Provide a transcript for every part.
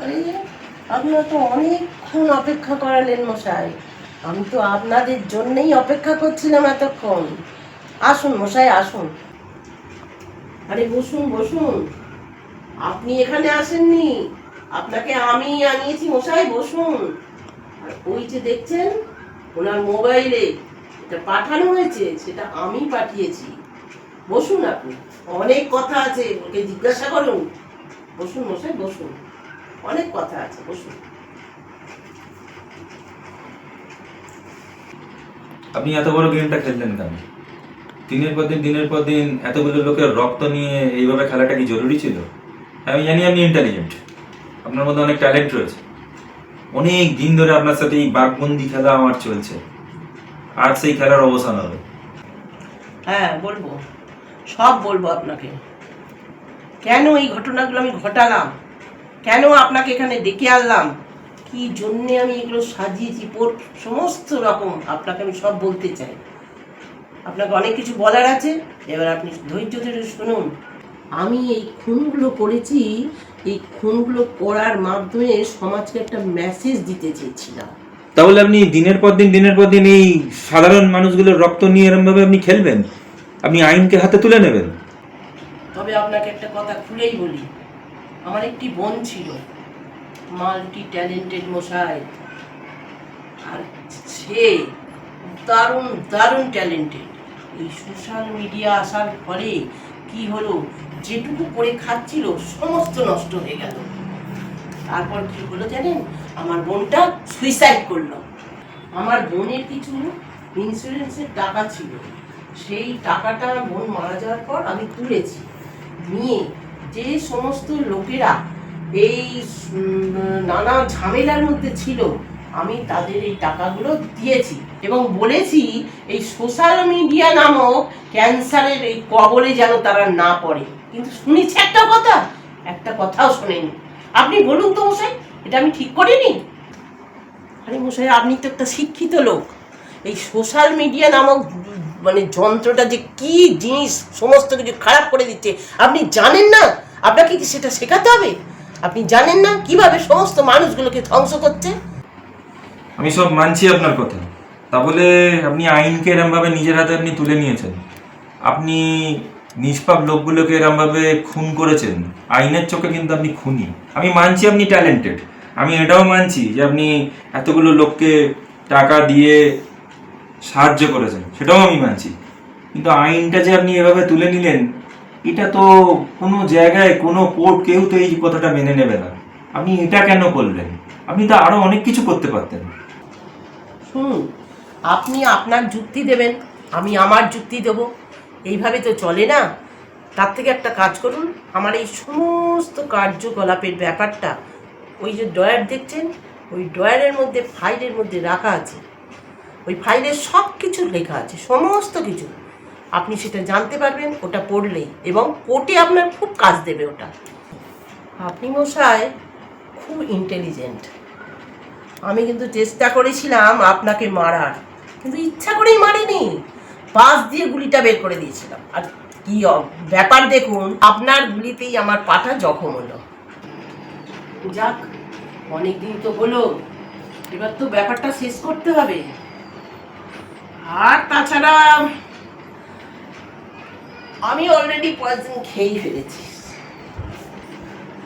আরে আপনারা তো অনেকক্ষণ অপেক্ষা করালেন মশাই। আমি তো আপনাদের জন্যই অপেক্ষা করছিলাম এতক্ষণ। আসুন মশাই আসুন। আরে বসুন বসুন। আপনি এখানে আসেননি, আপনাকে আমি আনিয়েছি মশাই, বসুন। আর ওই যে দেখছেন ওনার মোবাইলে এটা পাঠানো হয়েছে, সেটা আমি পাঠিয়েছি। বসুন আপনি, অনেক কথা আছে, ওকে জিজ্ঞাসা করুন। বসুন মশাই বসুন, অনেক কথা আছে, বসুন। আপনি এত বড় গেমটা খেললেন কেন? দিনের পর দিন এতগুলো লোকের রক্ত নিয়ে এইভাবে খেলাটা কি জরুরি ছিল? আমি জানি আপনি ইন্টেলিজেন্ট, আপনার মধ্যে অনেক ট্যালেন্ট রয়েছে। অনেক দিন ধরে আপনার সাথে এই বাঘবন্দি খেলা আমার চলছে, আজ সেই খেলার অবসান হবে। হ্যাঁ বলবো, সব বলবো আপনাকে। কেন এই ঘটনাগুলো আমি ঘটালাম, কেন আপনাকে এখানে ডেকে আনলাম, কি জন্যে আমি এগুলো সাজিয়েছি, সমস্ত রকম আপনাকে আমি সব বলতে চাই। আপনাকে অনেক কিছু বলার আছে, এবার আপনি ধৈর্য ধরে শুনুন। আমি এই খুনগুলো করেছি, এই খুনগুলো করার মাধ্যমে সমাজকে একটা মেসেজ দিতে চেয়েছিলাম। তাহলে আপনি দিনের পর দিন এই সাধারণ মানুষগুলোর রক্ত নিয়ে এরম ভাবে আপনি খেলবেন? আপনি আইনকে হাতে তুলে নেবেন? তবে আপনাকে একটা কথা খুলেই বলি, আমার একটি বোন ছিল, মাল্টি ট্যালেন্টেড মশাই। আর সে দারুণ দারুণ ট্যালেন্টেড। এই সোশ্যাল মিডিয়া আসার ফলে কি হলো, যেটুকু করে খাচ্ছিল সমস্ত নষ্ট হয়ে গেল। তারপর কি হলো জানেন, আমার বোনটা সুইসাইড করলো। আমার বোনের কিছু ইন্স্যুরেন্সের টাকা ছিল, সেই টাকাটা বোন মারা যাওয়ার পর আমি তুলেছি, নিয়ে যে সমস্ত লোকেরা এই নানা ঝামেলার মধ্যে ছিল, আমি তাদের এই টাকাগুলো দিয়েছি এবং বলেছি এই সোশ্যাল মিডিয়া নামক ক্যান্সারের এই কবলে যেন তারা না পড়ে। কিন্তু শুনেছি একটা কথাও শোনেনি। আপনি বলুন তো মশাই, এটা আমি ঠিক করিনি? আরে মশাই, আপনি তো একটা শিক্ষিত লোক। এই সোশ্যাল মিডিয়া নামক মানে যন্ত্রটা যে কি জিনিস, সমস্ত কিছু খারাপ করে দিচ্ছে, আপনি জানেন না? আপনাকে কি সেটা শেখাতে হবে? আপনি জানেন না কিভাবে সমস্ত মানুষগুলোকে ধ্বংস করছে? আমি সব মানছি আপনার কথা, তা বলে আপনি আইনকে এরমভাবে নিজের হাতে আপনি তুলে নিয়েছেন। আপনি নিষ্পাপ লোকগুলোকে এরমভাবে খুন করেছেন, আইনের চোখে কিন্তু আপনি খুনি। আমি মানছি আপনি ট্যালেন্টেড, আমি এটাও মানছি যে আপনি এতগুলো লোককে টাকা দিয়ে সাহায্য করেছেন, সেটাও আমি মানছি। কিন্তু আইনটা যে আপনি এভাবে তুলে নিলেন, এটা তো কোনো জায়গায় কোনো কোর্ট কেউ তো এই কথাটা মেনে নেবে না। আপনি এটা কেন করলেন? আপনি তো আরো অনেক কিছু করতে পারতেন। শুনুন, আপনি আপনার যুক্তি দেবেন, আমি আমার যুক্তি দেব, এইভাবে তো চলে না। তার থেকে একটা কাজ করুন, আমার এই সমস্ত কার্যকলাপের ব্যাপারটা ওই যে ড্রয়ার দেখছেন, ওই ড্রয়ারের মধ্যে ফাইলের মধ্যে রাখা আছে। ওই ফাইলে সব কিছু লেখা আছে, সমস্ত কিছু। আপনি সেটা জানতে পারবেন ওটা পড়লেই, এবং কোর্টে আপনার খুব কাজ দেবে ওটা। আপনি মশাই খুব ইন্টেলিজেন্ট। আমি কিন্তু চেষ্টা করেছিলাম আপনাকে মারার, কিন্তু ইচ্ছা করেই মারিনি, বাস দিয়ে গুলিটা বের করে দিয়েছিলাম। আর কি ব্যাপার দেখুন, আপনার গুলিতেই আমার পাটা জখম হলো। যাক, অনেকদিন তো হলো, এবার তো ব্যাপারটা শেষ করতে হবে। আর তাছাড়া আমি অলরেডি পয়জন খেয়েই ফেলেছি,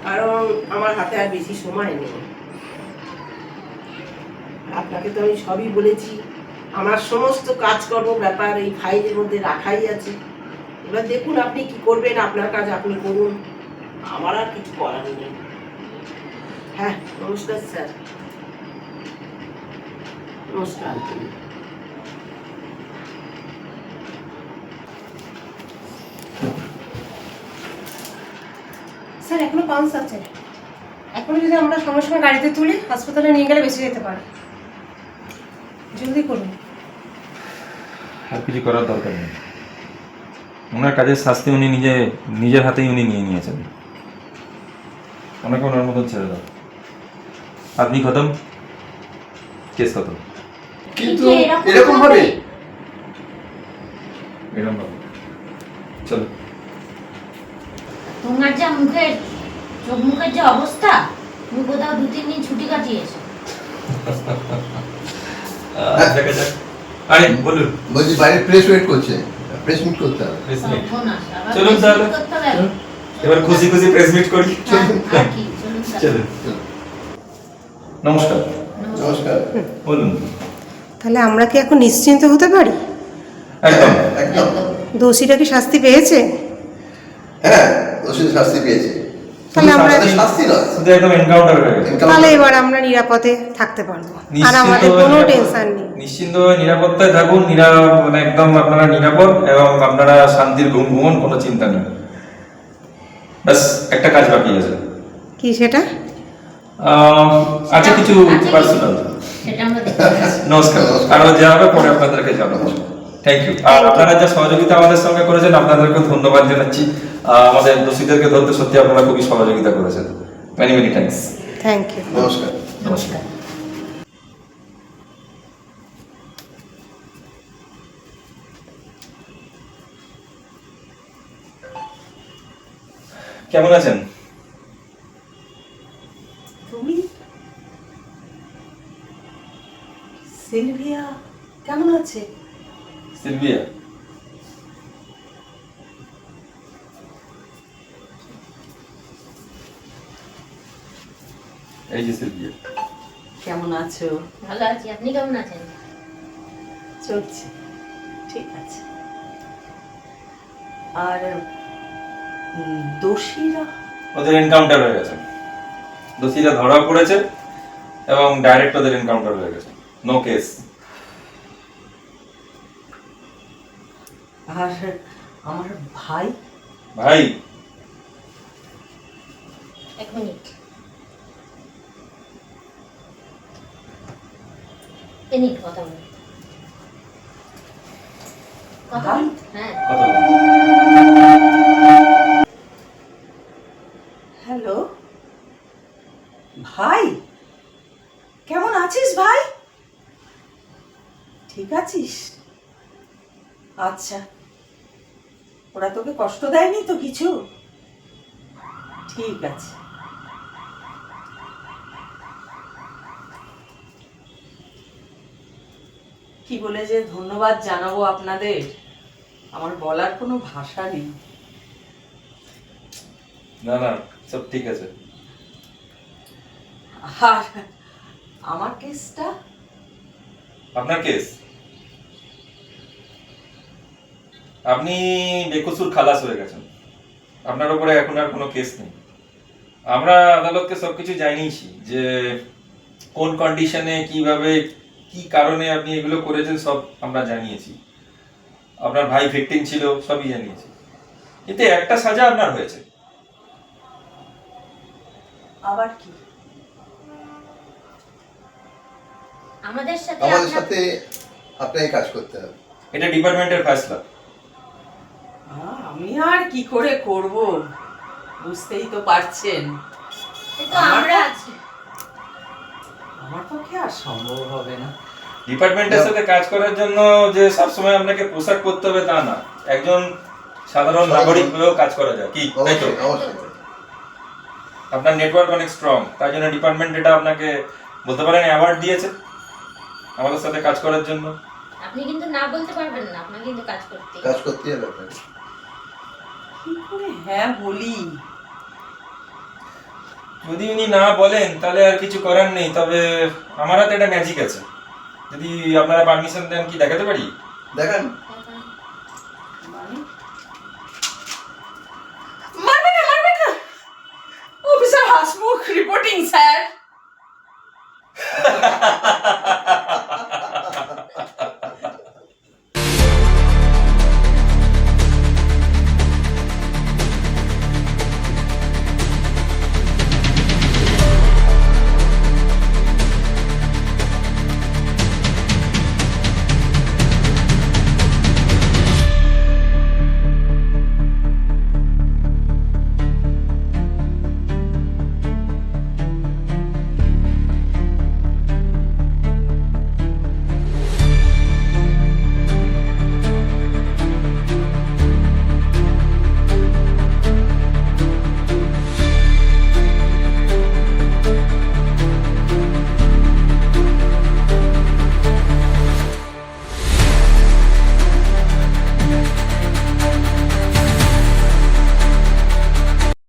কারণ আমার হাতে আর বেশি সময় নেই। আপনাকে তো আমি সবই বলেছি, আমার সমস্ত কাজকর্ম ব্যাপার এই ফাইলের মধ্যে রাখাই আছে। এবার দেখুন আপনি কি করবেন, আপনার কাজ আপনি করুন, আমার আর কিছু করার নেই। হ্যাঁ, নমস্কার স্যার। নমস্কার। স্যার এখনো পাউন্স আছে, এখনো যদি আমরা সঙ্গে সঙ্গে গাড়িতে তুলি হাসপাতালে নিয়ে গেলে বেঁচে যেতে পারে। জলদি করুন। আর কিছু করার দরকার নেই, ওনার কাজের শাস্তি উনি নিজের হাতেই উনি নিয়ে নিয়েছেন। ওনাকে ওনার মতন ছেড়ে দাও। আপনি খতম, কেস খতম। কিন্তু এরকম হবে? এরকম ভাবে চলো। তোমার যা চোখ মুখের যে অবস্থা, তুমি কোথাও 2-3 দিন ছুটি কাটিয়েছো। দেখা যাক। আরে বলুন। বলছি বাইরে প্রেস ওয়েট করছে, প্রেস মিট করতে হবে। Press meet. ফোন আসে, আবার চলুন press তাহলে। meet করতে হবে। এবার খুশি খুশি প্রেস মিট করি। হ্যাঁ, আর কি, চলুন তাহলে। চলুন। নমস্কার। নমস্কার। বলুন। তাহলে আমরা কি এখন নিশ্চিন্ত হতে পারি? একদম। একদম। দোষীরা কি শাস্তি পেয়েছে? হ্যাঁ, দোষীর শাস্তি পেয়েছে। তাহলে আমরা তাদের শাস্তি নয়, শুধু একদম এনকাউন্টার হয়ে গেছে। তাহলে এবার আমরা নিরাপদে থাকতে পারবো, আর আমাদের কোনো টেনশন নেই। নিশ্চিন্তভাবে নিরাপত্তায় থাকুন, মানে একদম আপনারা নিরাপদ এবং আপনারা শান্তির ঘুমন, কোনো চিন্তা নেই। ব্যাস একটা কাজ বাকি আছে। কি সেটা? আছে কিছু পার্সোনাল। সেটা আমরা দেখতে পাচ্ছি। নমস্কার। আরো যা হবে পরে আপনাদেরকে জানাবো। Thank you. আর আপনারা যা সহযোগিতা আমাদের সঙ্গে করেছেন আপনাদেরকে ধন্যবাদ জানাচ্ছি। আমাদের দোষীদেরকে ধরতে সত্যি আপনারা খুবই সহযোগিতা করেছেন। Many many thanks. Thank you. নমস্কার। নমস্কার। কেমন আছেন? তুমি সিলভিয়া কেমন আছে? সিলভিয়া? এই যে সিলভিয়া। কেমন আছো? ভালো আছি, আপনি কেমন আছেন? চলছে, ঠিক আছে। আর দোষীরা? ওদের এনকাউন্টার হয়ে গেছে। দোষীরা ধরা পড়েছে এবং ডাইরেক্ট ওদের এনকাউন্টার হয়ে গেছে। No case. আর আমার ভাই? ভাই? এক মিনিট। এনিক কথা বলি। কথা বলি? হ্যাঁ। কথা বলুন। হ্যালো ভাই, কেমন আছিস ভাই? ঠিক আছিস? আচ্ছা, ওরা তোকে কষ্ট দেয়নি তো কিছু? ঠিক আছে। কি বলে যে ধন্যবাদ জানাবো আপনাদের, আমার বলার কোনো ভাষা নেই। না না, সব ঠিক আছে। আর আমার কেসটা? আপনার কেস? আপনি বেকসুর খালাস হয়ে গেছেন। আপনার উপরে এখন আর কোনো কেস নেই। আমরা আদালতকে সবকিছু জানিয়েছি যে কোন কন্ডিশনে, কিভাবে, কি কারণে আপনি এগুলো করেছেন, সব আমরা জানিয়েছি। আপনার ভাই ভিকটিম ছিল, সবই জানিয়েছি। কিন্তু একটা সাজা আপনার হয়েছে। আবার কি? আমাদের সাথে আপনাকে কাজ করতে হবে। এটা ডিপার্টমেন্টের ফয়সলা। আমি আর কি করে করব, বুঝতেই তো পারছেন। তো আমরা আছি। আমার পক্ষে আর সম্ভব হবে না। ডিপার্টমেন্টের সাথে কাজ করার জন্য যে সবসময় আপনাকে পোশাক পরতে হবে তা না, একজন সাধারণ নাগরিক হয়েও কাজ করা যায়, কি তাই তো? আপনার নেটওয়ার্ক অনেক স্ট্রং, তাই জন্য ডিপার্টমেন্ট এটা আপনাকে বলতে পারেন অ্যাওয়ার্ড দিয়েছে আমাদের সাথে কাজ করার জন্য। আপনি কিন্তু না বলতে পারবেন না, আপনাকে কিন্তু কাজ করতে হবে আপনাকে। কি করে হ্যাঁ বলি? যদি উনি না বলেন তাহলে আর কিছু করার নেই। তবে আমার হাতে একটা ম্যাজিক আছে, যদি আপনারা পারমিশন দেন কি দেখাতে পারি? দেখান। মারবে না, অফিসার হাসমুখ রিপোর্টিং স্যার।